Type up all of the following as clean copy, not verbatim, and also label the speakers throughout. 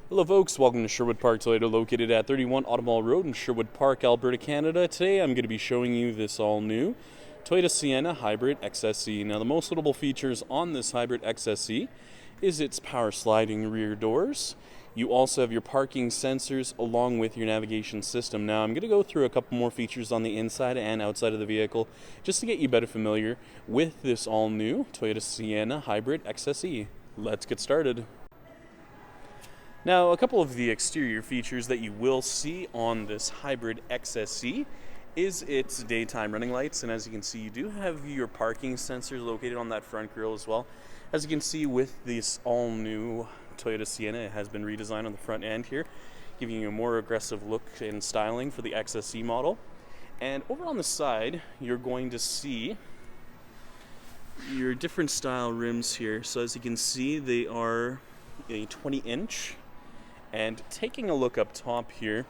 Speaker 1: Hello folks, welcome to Sherwood Park Toyota, located at 31 Automall Road in Sherwood Park, Alberta, Canada. Today I'm going to be showing you this all-new Toyota Sienna Hybrid XSE. Now the most notable features on this Hybrid XSE is its power sliding rear doors. You also have your parking sensors along with your navigation system. Now I'm going to go through a couple more features on the inside and outside of the vehicle just to get you better familiar with this all-new Toyota Sienna Hybrid XSE. Let's get started. Now, a couple of the exterior features that you will see on this Hybrid XSE is its daytime running lights, and as you can see, you do have your parking sensors located on that front grille as well. As you can see with this all-new Toyota Sienna, it has been redesigned on the front end here, giving you a more aggressive look and styling for the XSE model. And over on the side, you're going to see your different style rims here. So as you can see, they are a 20-inch. And taking a look up top here,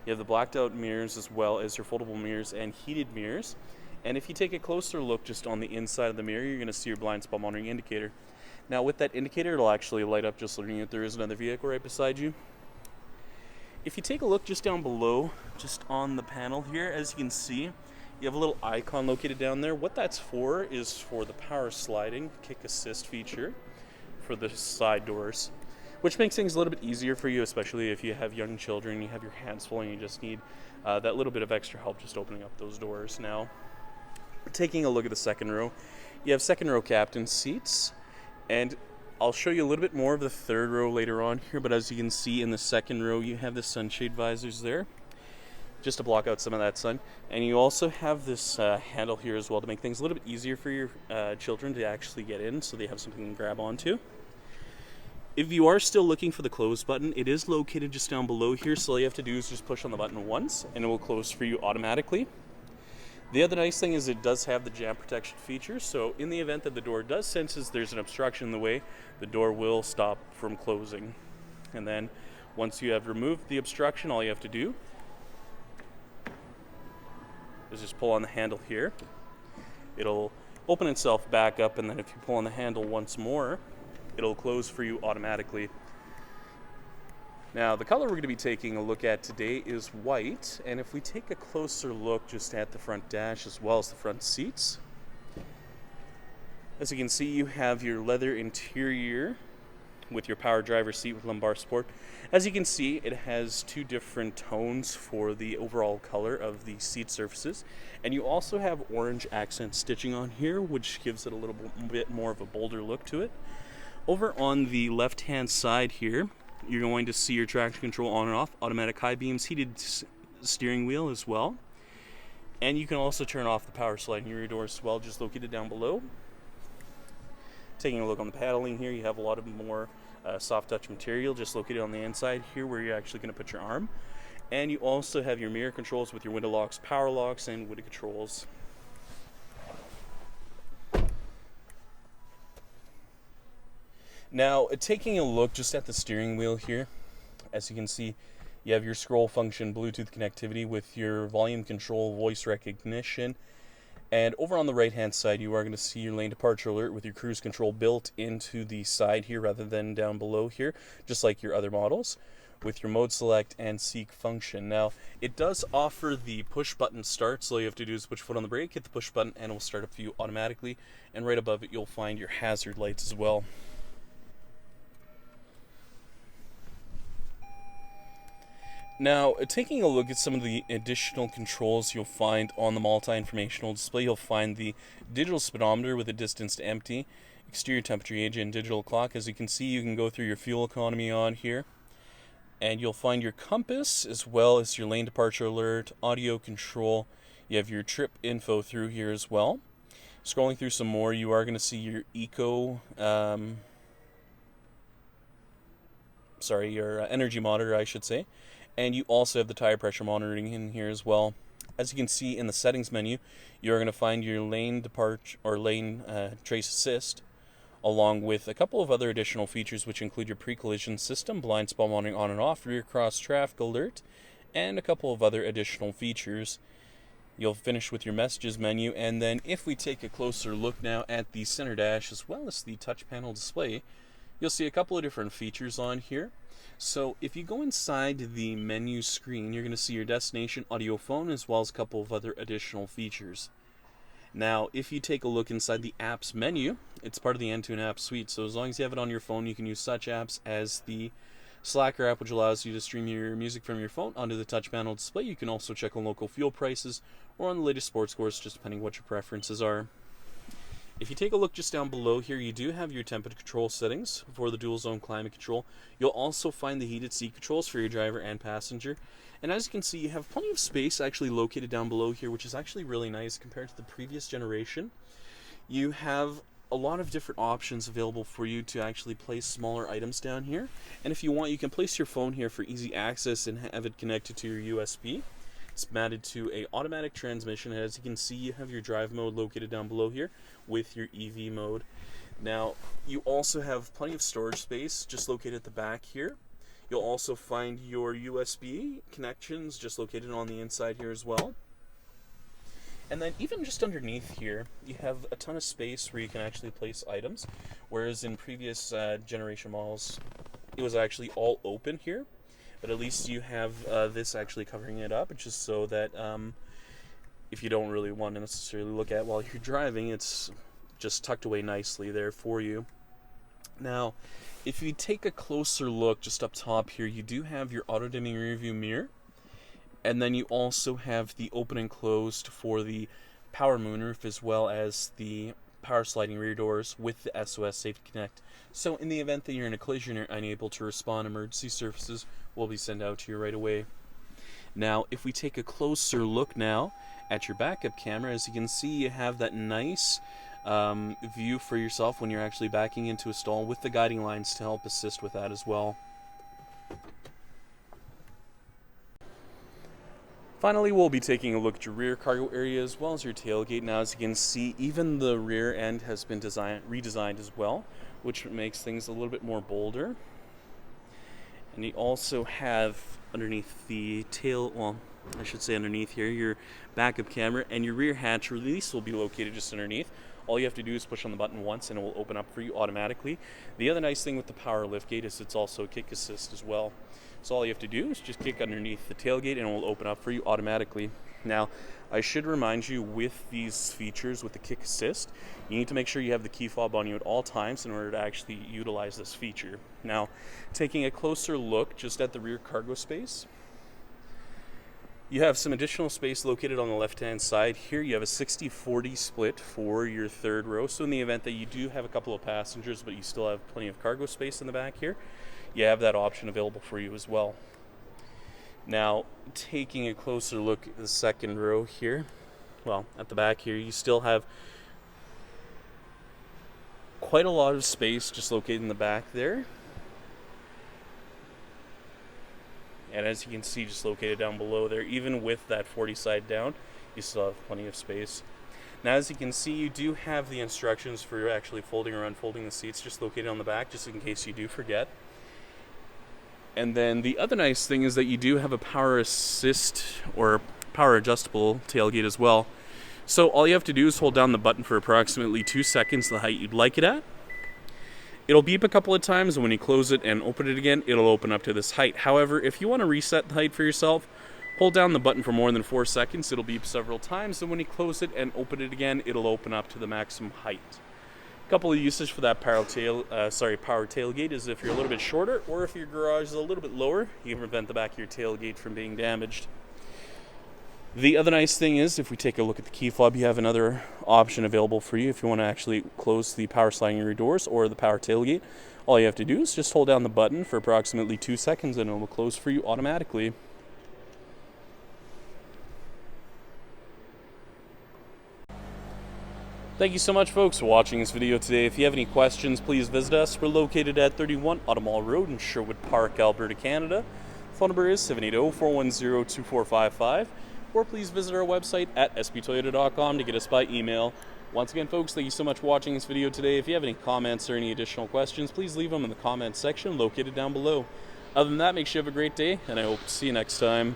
Speaker 1: you have the blacked out mirrors as well as your foldable mirrors and heated mirrors. And if you take a closer look just on the inside of the mirror, you're going to see your blind spot monitoring indicator. Now with that indicator, it'll actually light up just looking at there is another vehicle right beside you. If you take a look just down below, just on the panel here, as you can see, you have a little icon located down there. What that's for is for the power sliding kick assist feature for the side doors, which makes things a little bit easier for you, especially if you have young children, you have your hands full, and you just need that little bit of extra help just opening up those doors. Now, taking a look at the second row, you have second row captain seats, and I'll show you a little bit more of the third row later on here, but as you can see in the second row, you have the sunshade visors there, just to block out some of that sun. And you also have this handle here as well to make things a little bit easier for your children to actually get in, so they have something to grab onto. If you are still looking for the close button, it is located just down below here, so all you have to do is just push on the button once and it will close for you automatically. The other nice thing is it does have the jam protection feature, so in the event that the door does sense there's an obstruction in the way, the door will stop from closing. And then once you have removed the obstruction, all you have to do is just pull on the handle here. It'll open itself back up, and then if you pull on the handle once more, it'll close for you automatically. Now, the color we're going to be taking a look at today is white, and if we take a closer look just at the front dash as well as the front seats, as you can see, you have your leather interior with your power driver seat with lumbar support. As you can see, it has two different tones for the overall color of the seat surfaces, and you also have orange accent stitching on here, which gives it a little bit more of a bolder look to it. Over on the left-hand side here, you're going to see your traction control on and off, automatic high beams, heated steering wheel as well. And you can also turn off the power sliding rear doors as well, just located down below. Taking a look on the paneling here, you have a lot of more soft touch material just located on the inside here where you're actually going to put your arm. And you also have your mirror controls with your window locks, power locks, and window controls. Now, taking a look just at the steering wheel here, as you can see, you have your scroll function, Bluetooth connectivity with your volume control, voice recognition, and over on the right-hand side, you are going to see your lane departure alert with your cruise control built into the side here rather than down below here, just like your other models, with your mode select and seek function. Now, it does offer the push button start, so all you have to do is put your foot on the brake, hit the push button, and it will start up for you automatically, and right above it, you'll find your hazard lights as well. Now, taking a look at some of the additional controls you'll find on the multi-informational display, you'll find the digital speedometer with a distance to empty, exterior temperature gauge, and digital clock. As you can see, you can go through your fuel economy on here, and you'll find your compass as well as your lane departure alert, audio control. You have your trip info through here as well. Scrolling through some more, you are going to see your your energy monitor, I should say. And you also have the tire pressure monitoring in here as well. As you can see in the settings menu, you're going to find your lane departure or lane trace assist, along with a couple of other additional features, which include your pre-collision system, blind spot monitoring on and off, rear cross traffic alert, and a couple of other additional features. You'll finish with your messages menu, and then if we take a closer look now at the center dash as well as the touch panel display, You'll see a couple of different features on here. So if you go inside the menu screen, you're going to see your destination audio phone as well as a couple of other additional features. Now, if you take a look inside the apps menu, it's part of the Entune app suite. So as long as you have it on your phone, you can use such apps as the Slacker app, which allows you to stream your music from your phone onto the touch panel display. You can also check on local fuel prices or on the latest sports scores, just depending what your preferences are. If you take a look just down below here, you do have your temperature control settings for the dual zone climate control. You'll also find the heated seat controls for your driver and passenger. And as you can see, you have plenty of space actually located down below here, which is actually really nice compared to the previous generation. You have a lot of different options available for you to actually place smaller items down here. And if you want, you can place your phone here for easy access and have it connected to your USB. It's mounted to a automatic transmission. As you can see, you have your drive mode located down below here with your EV mode. Now, you also have plenty of storage space just located at the back here. You'll also find your USB connections just located on the inside here as well. And then even just underneath here, you have a ton of space where you can actually place items, whereas in previous generation models, it was actually all open here. But at least you have this actually covering it up, just so that if you don't really want to necessarily look at while you're driving, it's just tucked away nicely there for you. Now, if you take a closer look just up top here, you do have your auto-dimming rear view mirror, and then you also have the open and closed for the power moonroof as well as the power sliding rear doors with the SOS Safety Connect. So in the event that you're in a collision or unable to respond, emergency services will be sent out to you right away. Now, if we take a closer look now at your backup camera, as you can see, you have that nice view for yourself when you're actually backing into a stall with the guiding lines to help assist with that as well. Finally, we'll be taking a look at your rear cargo area as well as your tailgate. Now, as you can see, even the rear end has been redesigned as well, which makes things a little bit more bolder. And you also have underneath the tail, well, I should say underneath here, your backup camera, and your rear hatch release will be located just underneath. All you have to do is push on the button once and it will open up for you automatically. The other nice thing with the power liftgate is it's also kick assist as well. So all you have to do is just kick underneath the tailgate and it will open up for you automatically. Now, I should remind you, with these features, with the kick assist, you need to make sure you have the key fob on you at all times in order to actually utilize this feature. Now, taking a closer look just at the rear cargo space, you have some additional space located on the left-hand side. Here you have a 60-40 split for your third row. So in the event that you do have a couple of passengers, but you still have plenty of cargo space in the back here, you have that option available for you as well. Now, taking a closer look at the second row here, well, at the back here, you still have quite a lot of space just located in the back there. And as you can see, just located down below there, even with that 40 side down, you still have plenty of space. Now, as you can see, you do have the instructions for actually folding or unfolding the seats just located on the back, just in case you do forget. And then the other nice thing is that you do have a power assist or power adjustable tailgate as well. So all you have to do is hold down the button for approximately 2 seconds, the height you'd like it at. It'll beep a couple of times, and when you close it and open it again, it'll open up to this height. However, if you want to reset the height for yourself, hold down the button for more than 4 seconds. It'll beep several times, and when you close it and open it again, it'll open up to the maximum height. A couple of uses for that power tailgate is if you're a little bit shorter, or if your garage is a little bit lower, you can prevent the back of your tailgate from being damaged. The other nice thing is, if we take a look at the key fob, you have another option available for you if you want to actually close the power sliding rear doors or the power tailgate. All you have to do is just hold down the button for approximately 2 seconds and it will close for you automatically. Thank you so much, folks, for watching this video today. If you have any questions, please visit us. We're located at 31 Automall Road in Sherwood Park, Alberta, Canada. Phone number is 780-410-2455. Or please visit our website at sptoyota.com to get us by email. Once again, folks, thank you so much for watching this video today. If you have any comments or any additional questions, please leave them in the comments section located down below. Other than that, make sure you have a great day, and I hope to see you next time.